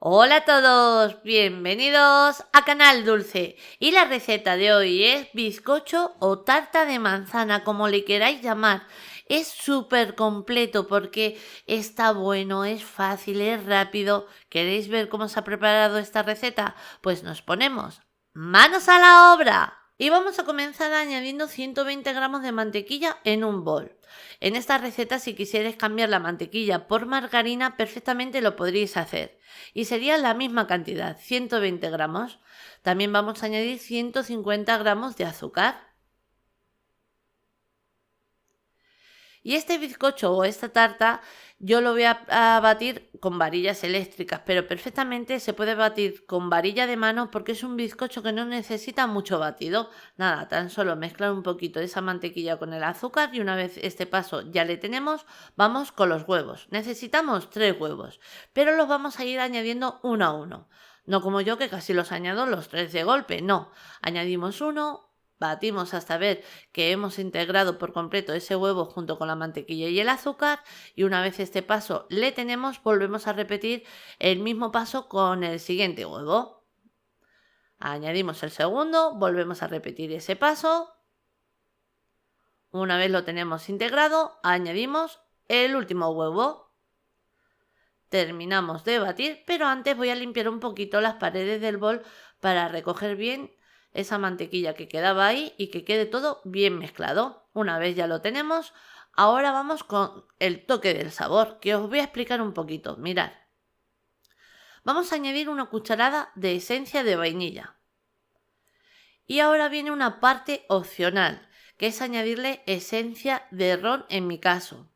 Hola a todos, bienvenidos a Canal Dulce. Y la receta de hoy es bizcocho o tarta de manzana, como le queráis llamar. Es súper completo porque está bueno, es fácil, es rápido. ¿Queréis ver cómo se ha preparado esta receta? Pues nos ponemos manos a la obra. Y vamos a comenzar añadiendo 120 gramos de mantequilla en un bol. En esta receta, si quisierais cambiar la mantequilla por margarina, perfectamente lo podríais hacer. Y sería la misma cantidad, 120 gramos. También vamos a añadir 150 gramos de azúcar. Y este bizcocho o esta tarta yo lo voy a batir con varillas eléctricas, pero perfectamente se puede batir con varilla de mano porque es un bizcocho que no necesita mucho batido. Nada, tan solo mezclar un poquito de esa mantequilla con el azúcar y una vez este paso ya le tenemos, vamos con los huevos. Necesitamos 3 huevos, pero los vamos a ir añadiendo uno a uno. No como yo que casi los añado los 3 de golpe, no. Añadimos uno. Batimos hasta ver que hemos integrado por completo ese huevo junto con la mantequilla y el azúcar, y una vez este paso le tenemos, volvemos a repetir el mismo paso con el siguiente huevo. Añadimos el segundo, volvemos a repetir ese paso. Una vez lo tenemos integrado, añadimos el último huevo. Terminamos de batir, pero antes voy a limpiar un poquito las paredes del bol para recoger bien esa mantequilla que quedaba ahí y que quede todo bien mezclado. Una vez ya lo tenemos, ahora vamos con el toque del sabor, que os voy a explicar un poquito. Mirad, vamos a añadir una cucharada de esencia de vainilla. Y ahora viene una parte opcional, que es añadirle esencia de ron en mi caso.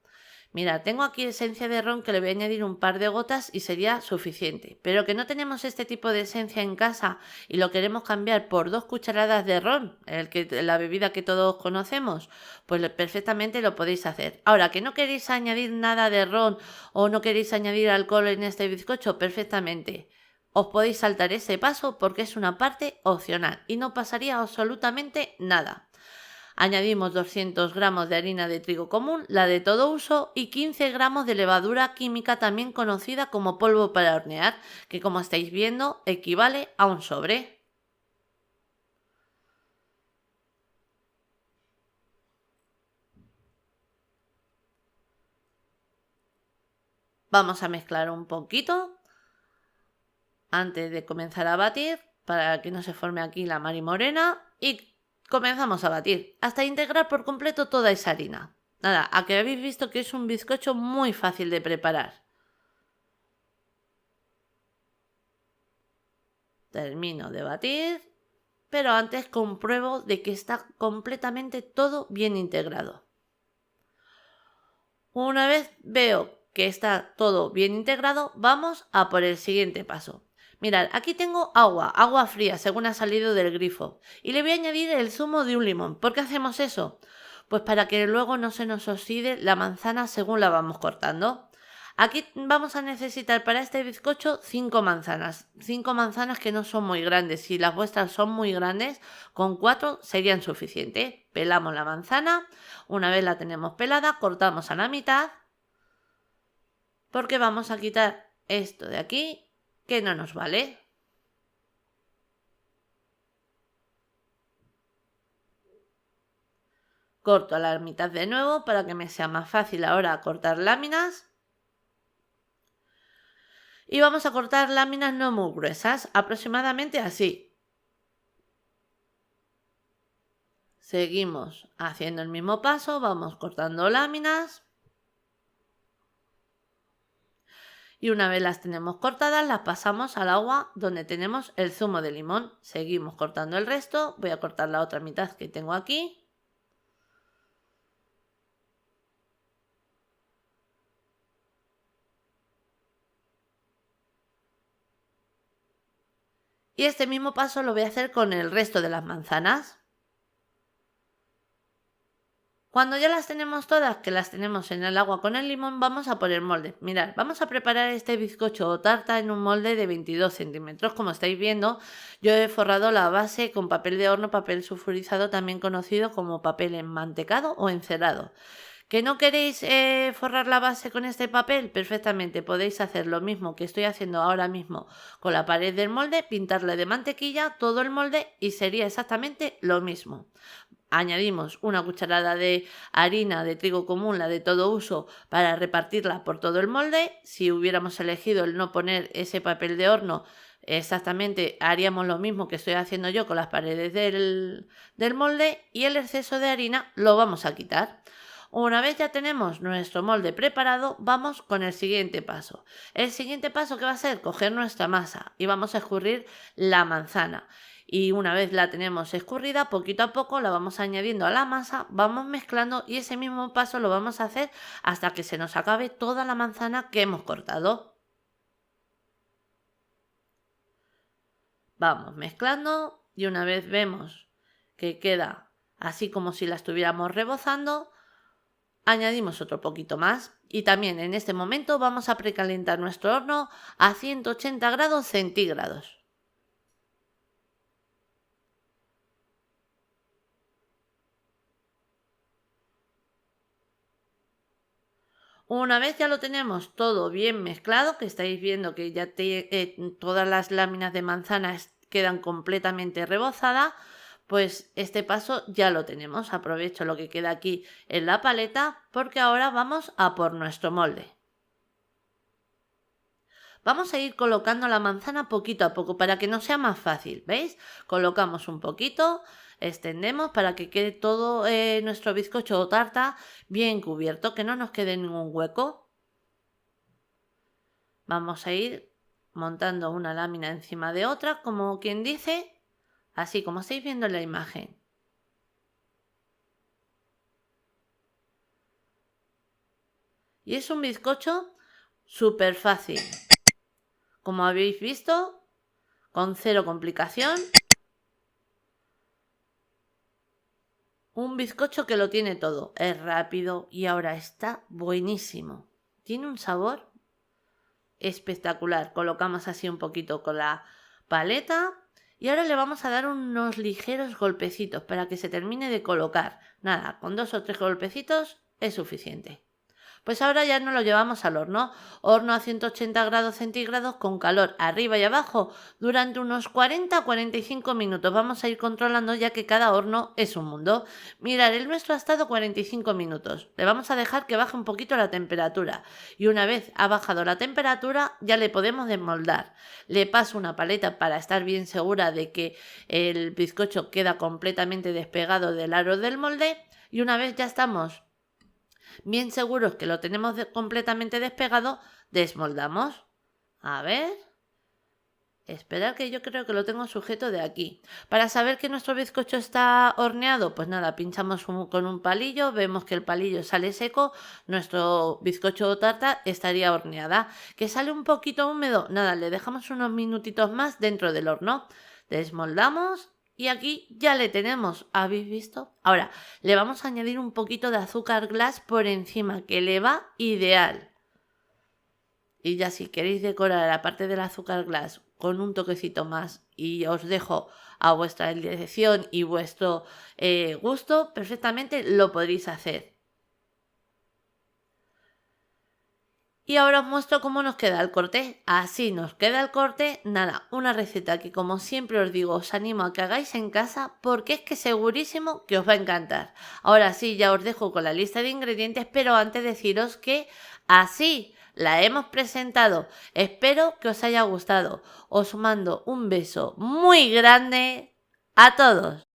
Mira, tengo aquí esencia de ron que le voy a añadir un par de gotas y sería suficiente. Pero que no tenemos este tipo de esencia en casa y lo queremos cambiar por 2 cucharadas de ron, la bebida que todos conocemos, pues perfectamente lo podéis hacer. Ahora, que no queréis añadir nada de ron o no queréis añadir alcohol en este bizcocho, perfectamente. Os podéis saltar ese paso porque es una parte opcional y no pasaría absolutamente nada. Añadimos 200 gramos de harina de trigo común, la de todo uso, y 15 gramos de levadura química, también conocida como polvo para hornear, que como estáis viendo equivale a un sobre. Vamos a mezclar un poquito antes de comenzar a batir para que no se forme aquí la marimorena y comenzamos a batir hasta integrar por completo toda esa harina. Nada, a que habéis visto que es un bizcocho muy fácil de preparar. Termino de batir, pero antes compruebo de que está completamente todo bien integrado. Una vez veo que está todo bien integrado, vamos a por el siguiente paso. Mirad, aquí tengo agua fría según ha salido del grifo, y le voy a añadir el zumo de un limón. ¿Por qué hacemos eso? Pues para que luego no se nos oxide la manzana según la vamos cortando. Aquí vamos a necesitar para este bizcocho 5 manzanas. 5 manzanas que no son muy grandes. Si las vuestras son muy grandes, con 4 serían suficientes. Pelamos la manzana. Una vez la tenemos pelada, cortamos a la mitad. Porque vamos a quitar esto de aquí, que no nos vale. Corto a la mitad de nuevo para que me sea más fácil ahora cortar láminas. Y vamos a cortar láminas no muy gruesas, aproximadamente así. Seguimos haciendo el mismo paso, vamos cortando láminas. Y una vez las tenemos cortadas, las pasamos al agua donde tenemos el zumo de limón. Seguimos cortando el resto, voy a cortar la otra mitad que tengo aquí. Y este mismo paso lo voy a hacer con el resto de las manzanas. Cuando ya las tenemos todas, que las tenemos en el agua con el limón, vamos a poner molde. Mirad, vamos a preparar este bizcocho o tarta en un molde de 22 centímetros. Como estáis viendo, yo he forrado la base con papel de horno, papel sulfurizado, también conocido como papel enmantecado o encerado, ¿Que no queréis forrar la base con este papel? Perfectamente, podéis hacer lo mismo que estoy haciendo ahora mismo con la pared del molde, pintarle de mantequilla todo el molde y sería exactamente lo mismo. Añadimos una cucharada de harina de trigo común, la de todo uso, para repartirla por todo el molde. Si hubiéramos elegido el no poner ese papel de horno, exactamente haríamos lo mismo que estoy haciendo yo con las paredes del molde, y el exceso de harina lo vamos a quitar. Una vez ya tenemos nuestro molde preparado, vamos con el siguiente paso. El siguiente paso, que va a ser coger nuestra masa y vamos a escurrir la manzana. Y una vez la tenemos escurrida, poquito a poco la vamos añadiendo a la masa, vamos mezclando, y ese mismo paso lo vamos a hacer hasta que se nos acabe toda la manzana que hemos cortado. Vamos mezclando y una vez vemos que queda así como si la estuviéramos rebozando, añadimos otro poquito más, y también en este momento vamos a precalentar nuestro horno a 180 grados centígrados. Una vez ya lo tenemos todo bien mezclado, que estáis viendo que ya todas las láminas de manzana quedan completamente rebozadas, pues este paso ya lo tenemos. Aprovecho lo que queda aquí en la paleta porque ahora vamos a por nuestro molde. Vamos a ir colocando la manzana poquito a poco para que nos sea más fácil, ¿veis? Colocamos un poquito, extendemos para que quede todo nuestro bizcocho o tarta bien cubierto, que no nos quede ningún hueco. Vamos a ir montando una lámina encima de otra, como quien dice, así como estáis viendo en la imagen. Y es un bizcocho súper fácil. Como habéis visto, con cero complicación. Un bizcocho que lo tiene todo. Es rápido y ahora está buenísimo. Tiene un sabor espectacular. Colocamos así un poquito con la paleta y ahora le vamos a dar unos ligeros golpecitos para que se termine de colocar. Nada, con 2 o 3 golpecitos es suficiente. Pues ahora ya nos lo llevamos al horno. Horno a 180 grados centígrados con calor arriba y abajo durante unos 40-45 minutos. Vamos a ir controlando ya que cada horno es un mundo. Mirad, el nuestro ha estado 45 minutos. Le vamos a dejar que baje un poquito la temperatura. Y una vez ha bajado la temperatura ya le podemos desmoldar. Le paso una paleta para estar bien segura de que el bizcocho queda completamente despegado del aro del molde. Y una vez ya estamos bien seguros que lo tenemos completamente despegado, desmoldamos. A ver. Esperad, que yo creo que lo tengo sujeto de aquí. Para saber que nuestro bizcocho está horneado, pues nada, pinchamos con un palillo, vemos que el palillo sale seco, nuestro bizcocho o tarta estaría horneada. ¿Que sale un poquito húmedo? Nada, le dejamos unos minutitos más dentro del horno. Desmoldamos. Y aquí ya le tenemos, ¿habéis visto? Ahora, le vamos a añadir un poquito de azúcar glass por encima, que le va ideal. Y ya si queréis decorar la parte del azúcar glass con un toquecito más, y os dejo a vuestra elección y vuestro gusto, perfectamente lo podréis hacer. Y ahora os muestro cómo nos queda el corte. Así nos queda el corte. Nada, una receta que, como siempre os digo, os animo a que hagáis en casa porque es que segurísimo que os va a encantar. Ahora sí, ya os dejo con la lista de ingredientes, pero antes deciros que así la hemos presentado. Espero que os haya gustado. Os mando un beso muy grande a todos.